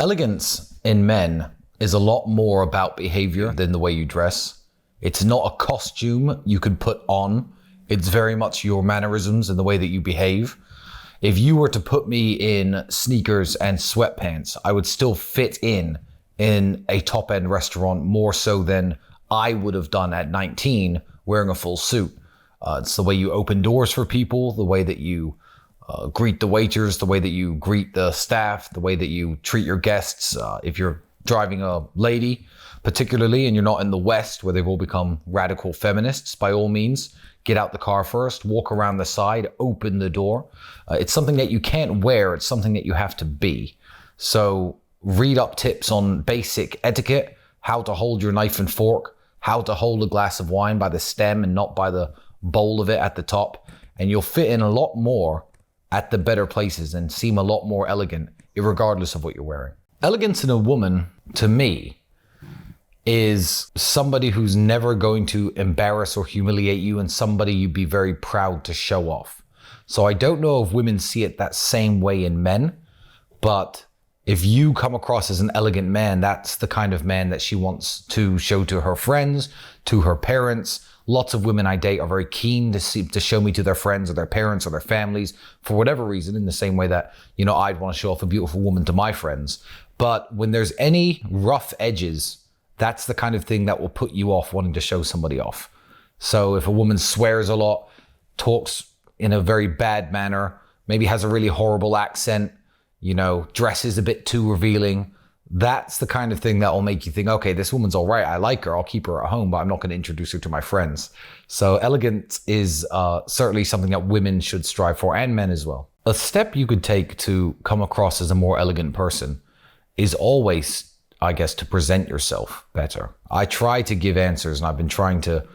Elegance in men is a lot more about behavior than the way you dress. It's not a costume you can put on. It's very much your mannerisms and the way that you behave. If you were to put me in sneakers and sweatpants, I would still fit in a top-end restaurant more so than I would have done at 19 wearing a full suit. It's the way you open doors for people, the way that you greet the waiters, the way that you greet the staff, the way that you treat your guests. If you're driving a lady, particularly, and you're not in the West where they've all become radical feminists, by all means, get out the car first, walk around the side, open the door. It's something that you can't wear. It's something that you have to be. So read up tips on basic etiquette, how to hold your knife and fork, how to hold a glass of wine by the stem and not by the bowl of it at the top. And you'll fit in a lot more at the better places and seem a lot more elegant, regardless of what you're wearing. Elegance in a woman, to me, is somebody who's never going to embarrass or humiliate you and somebody you'd be very proud to show off. So I don't know if women see it that same way in men, but if you come across as an elegant man, that's the kind of man that she wants to show to her friends, to her parents. Lots of women I date are very keen to show me to their friends or their parents or their families for whatever reason, in the same way that, I'd want to show off a beautiful woman to my friends. But when there's any rough edges, that's the kind of thing that will put you off wanting to show somebody off. So if a woman swears a lot, talks in a very bad manner, maybe has a really horrible accent, dresses a bit too revealing, that's the kind of thing that will make you think, okay, this woman's all right. I like her. I'll keep her at home, but I'm not going to introduce her to my friends. So elegance is certainly something that women should strive for, and men as well. A step you could take to come across as a more elegant person is always, I guess, to present yourself better. I try to give answers, and I've been trying to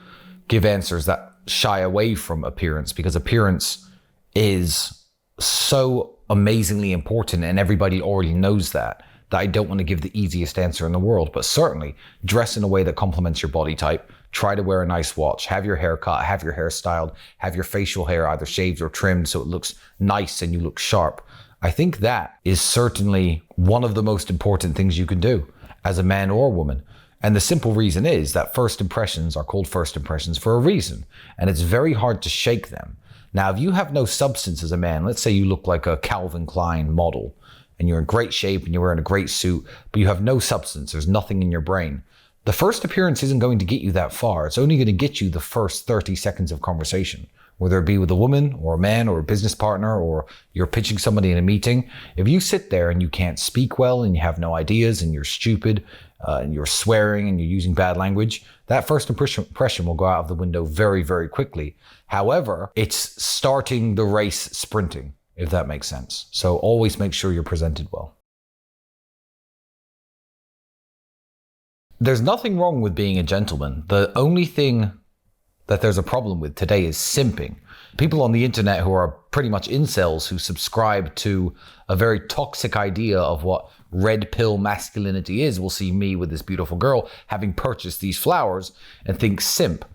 give answers that shy away from appearance, because appearance is so amazingly important and everybody already knows that I don't want to give the easiest answer in the world. But certainly dress in a way that complements your body type. Try to wear a nice watch, have your hair cut, have your hair styled, have your facial hair either shaved or trimmed so it looks nice and you look sharp. I think that is certainly one of the most important things you can do as a man or a woman. And the simple reason is that first impressions are called first impressions for a reason, and it's very hard to shake them. Now, if you have no substance as a man, let's say you look like a Calvin Klein model and you're in great shape and you're wearing a great suit, but you have no substance, there's nothing in your brain. The first appearance isn't going to get you that far. It's only going to get you the first 30 seconds of conversation, whether it be with a woman or a man or a business partner, or you're pitching somebody in a meeting. If you sit there and you can't speak well and you have no ideas and you're stupid and you're swearing and you're using bad language, that first impression will go out of the window very, very quickly. However, it's starting the race sprinting, if that makes sense. So always make sure you're presented well. There's nothing wrong with being a gentleman. The only thing that there's a problem with today is simping. People on the internet who are pretty much incels, who subscribe to a very toxic idea of what red pill masculinity is, will see me with this beautiful girl having purchased these flowers and think simp.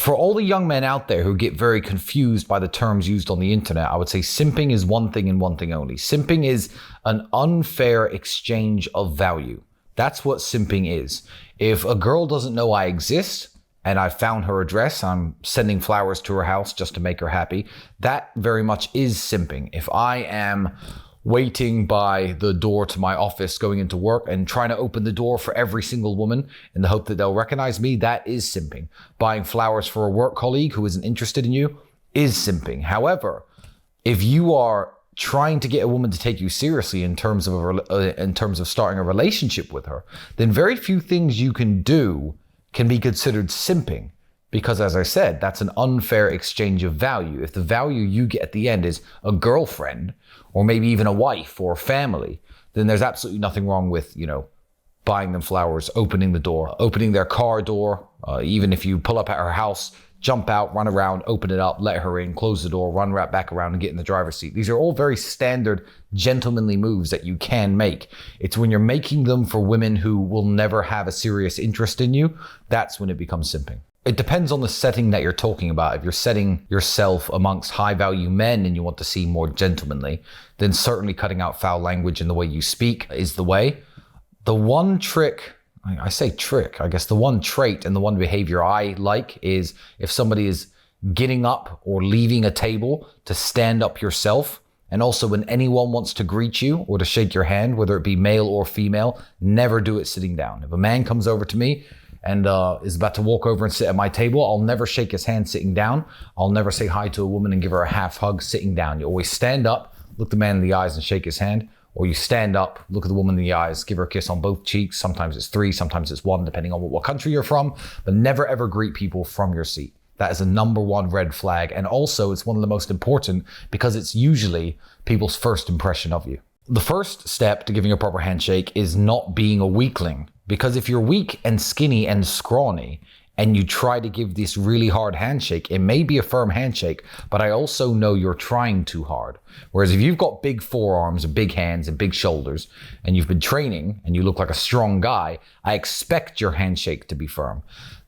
For all the young men out there who get very confused by the terms used on the internet, I would say simping is one thing and one thing only. Simping is an unfair exchange of value. That's what simping is. If a girl doesn't know I exist, and I found her address, I'm sending flowers to her house just to make her happy, that very much is simping. If I am waiting by the door to my office going into work and trying to open the door for every single woman in the hope that they'll recognize me, that is simping. Buying flowers for a work colleague who isn't interested in you is simping. However, if you are trying to get a woman to take you seriously in terms of starting a relationship with her, then very few things you can do can be considered simping, because, as I said, that's an unfair exchange of value. If the value you get at the end is a girlfriend, or maybe even a wife or a family, then there's absolutely nothing wrong with, buying them flowers, opening the door, opening their car door, even if you pull up at her house, jump out, run around, open it up, let her in, close the door, run right back around and get in the driver's seat. These are all very standard gentlemanly moves that you can make. It's when you're making them for women who will never have a serious interest in you, that's when it becomes simping. It depends on the setting that you're talking about. If you're setting yourself amongst high value men and you want to seem more gentlemanly, then certainly cutting out foul language in the way you speak is the way. The one trick, I say trick, I guess the one trait and the one behavior I like is if somebody is getting up or leaving a table, to stand up yourself. And also when anyone wants to greet you or to shake your hand, whether it be male or female, never do it sitting down. If a man comes over to me and is about to walk over and sit at my table, I'll never shake his hand sitting down. I'll never say hi to a woman and give her a half hug sitting down. You always stand up, look the man in the eyes and shake his hand, or you stand up, look at the woman in the eyes, give her a kiss on both cheeks. Sometimes it's 3, sometimes it's 1, depending on what country you're from, but never ever greet people from your seat. That is a number 1 red flag. And also it's one of the most important because it's usually people's first impression of you. The first step to giving a proper handshake is not being a weakling. Because if you're weak and skinny and scrawny and you try to give this really hard handshake, it may be a firm handshake, but I also know you're trying too hard. Whereas if you've got big forearms and big hands and big shoulders and you've been training and you look like a strong guy, I expect your handshake to be firm.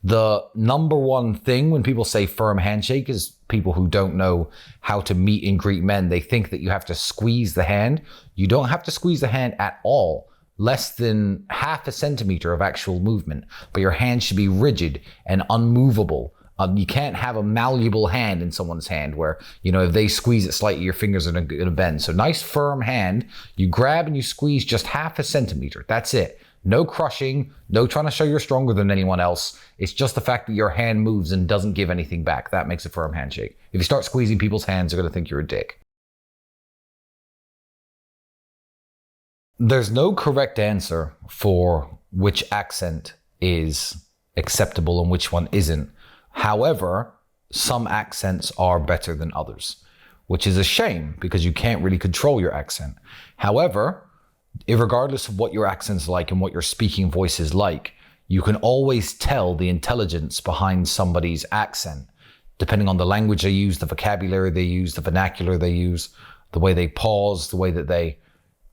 The number 1 thing when people say firm handshake is people who don't know how to meet and greet men. They think that you have to squeeze the hand. You don't have to squeeze the hand at all. Less than half a centimeter of actual movement, but your hand should be rigid and unmovable. You can't have a malleable hand in someone's hand where, if they squeeze it slightly, your fingers are going to bend. So nice firm hand, you grab and you squeeze just half a centimeter. That's it. No crushing, no trying to show you're stronger than anyone else. It's just the fact that your hand moves and doesn't give anything back. That makes a firm handshake. If you start squeezing people's hands, they're going to think you're a dick. There's no correct answer for which accent is acceptable and which one isn't. However, some accents are better than others, which is a shame because you can't really control your accent. However, regardless of what your accent's like and what your speaking voice is like, you can always tell the intelligence behind somebody's accent, depending on the language they use, the vocabulary they use, the vernacular they use, the way they pause, the way that they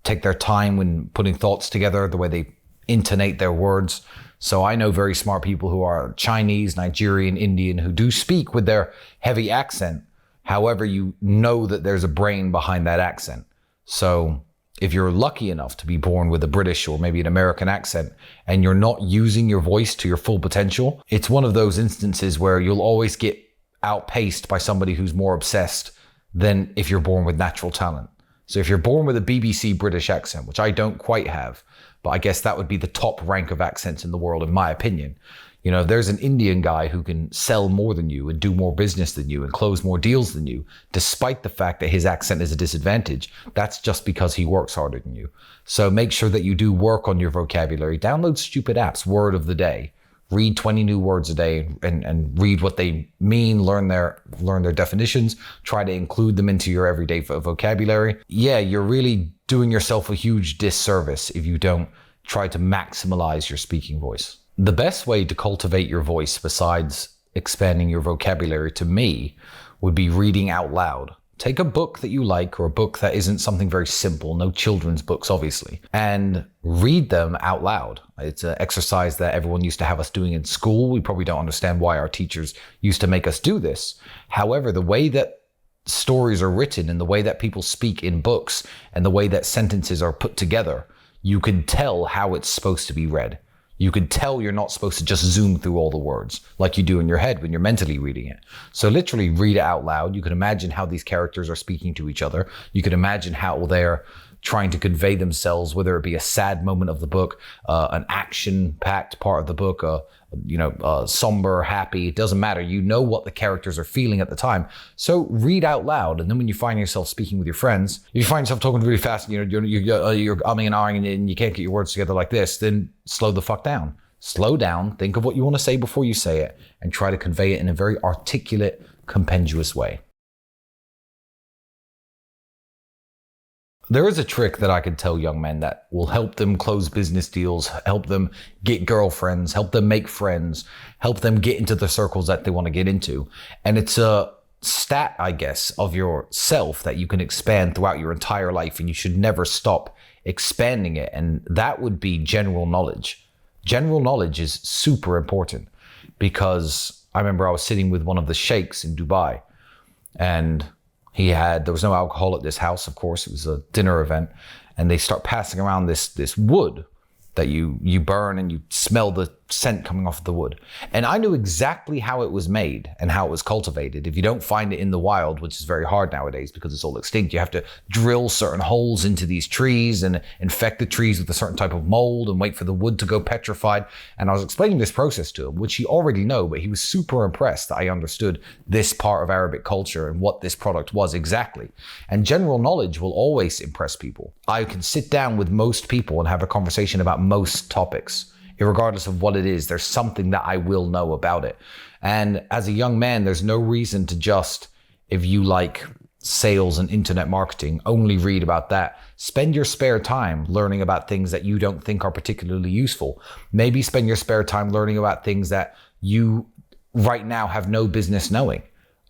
take their time when putting thoughts together, the way they intonate their words. So I know very smart people who are Chinese, Nigerian, Indian, who do speak with their heavy accent. However, you know that there's a brain behind that accent. So if you're lucky enough to be born with a British or maybe an American accent and you're not using your voice to your full potential, it's one of those instances where you'll always get outpaced by somebody who's more obsessed than if you're born with natural talent. So if you're born with a BBC British accent, which I don't quite have, but I guess that would be the top rank of accents in the world, in my opinion. If there's an Indian guy who can sell more than you and do more business than you and close more deals than you, despite the fact that his accent is a disadvantage, that's just because he works harder than you. So make sure that you do work on your vocabulary. Download stupid apps, word of the day. Read 20 new words a day and read what they mean, learn their definitions, try to include them into your everyday vocabulary. Yeah, you're really doing yourself a huge disservice if you don't try to maximize your speaking voice. The best way to cultivate your voice besides expanding your vocabulary, to me, would be reading out loud. Take a book that you like, or a book that isn't something very simple, no children's books, obviously, and read them out loud. It's an exercise that everyone used to have us doing in school. We probably don't understand why our teachers used to make us do this. However, the way that stories are written and the way that people speak in books and the way that sentences are put together, you can tell how it's supposed to be read. You can tell you're not supposed to just zoom through all the words like you do in your head when you're mentally reading it. So literally read it out loud. You can imagine how these characters are speaking to each other. You can imagine how they're trying to convey themselves, whether it be a sad moment of the book, an action-packed part of the book, somber, happy, it doesn't matter. You know what the characters are feeling at the time. So read out loud. And then when you find yourself speaking with your friends, if you find yourself talking really fast, you're umming and ahhing and you can't get your words together like this, then slow the fuck down. Slow down, think of what you want to say before you say it, and try to convey it in a very articulate, compendious way. There is a trick that I could tell young men that will help them close business deals, help them get girlfriends, help them make friends, help them get into the circles that they want to get into. And it's a stat, I guess, of yourself that you can expand throughout your entire life, and you should never stop expanding it. And that would be general knowledge. General knowledge is super important because I remember I was sitting with one of the sheikhs in Dubai, and there was no alcohol at this house, of course, it was a dinner event, and they start passing around this wood that you burn, and you smell the scent coming off the wood. And I knew exactly how it was made and how it was cultivated. If you don't find it in the wild, which is very hard nowadays because it's all extinct, you have to drill certain holes into these trees and infect the trees with a certain type of mold and wait for the wood to go petrified. And I was explaining this process to him, which he already knew, but he was super impressed that I understood this part of Arabic culture and what this product was exactly. And general knowledge will always impress people. I can sit down with most people and have a conversation about most topics. Regardless of what it is, there's something that I will know about it. And as a young man, there's no reason to just, if you like sales and internet marketing, only read about that. Spend your spare time learning about things that you don't think are particularly useful. Maybe spend your spare time learning about things that you right now have no business knowing.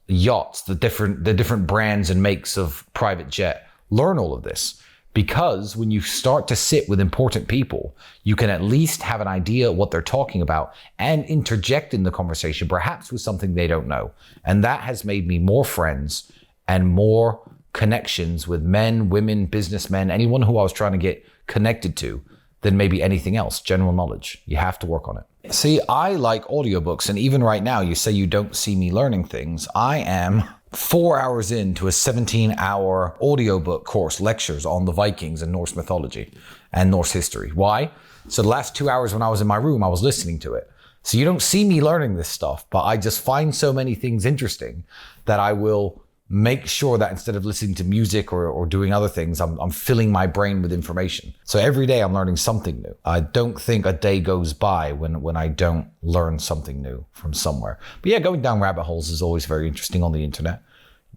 Yachts, the different brands and makes of private jet. Learn all of this. Because when you start to sit with important people, you can at least have an idea what they're talking about and interject in the conversation, perhaps with something they don't know. And that has made me more friends and more connections with men, women, businessmen, anyone who I was trying to get connected to than maybe anything else. General knowledge. You have to work on it. See, I like audiobooks. And even right now, you say you don't see me learning things. I am 4 hours into a 17-hour audiobook course, lectures on the Vikings and Norse mythology and Norse history. Why? So the last 2 hours when I was in my room, I was listening to it. So you don't see me learning this stuff, but I just find so many things interesting that I will make sure that instead of listening to music or doing other things, I'm filling my brain with information. So every day I'm learning something new. I don't think a day goes by when I don't learn something new from somewhere. But yeah, going down rabbit holes is always very interesting on the internet.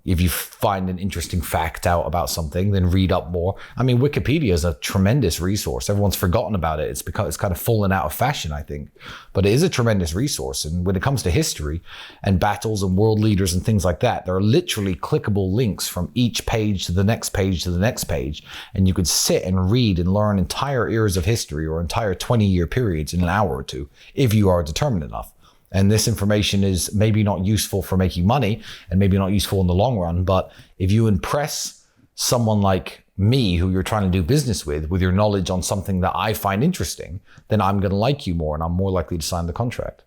If you find an interesting fact out about something, then read up more. I mean, Wikipedia is a tremendous resource. Everyone's forgotten about it. It's because it's kind of fallen out of fashion, I think. But it is a tremendous resource. And when it comes to history and battles and world leaders and things like that, there are literally clickable links from each page to the next page to the next page. And you could sit and read and learn entire eras of history or entire 20-year periods in an hour or two, if you are determined enough. And this information is maybe not useful for making money and maybe not useful in the long run. But if you impress someone like me, who you're trying to do business with your knowledge on something that I find interesting, then I'm going to like you more and I'm more likely to sign the contract.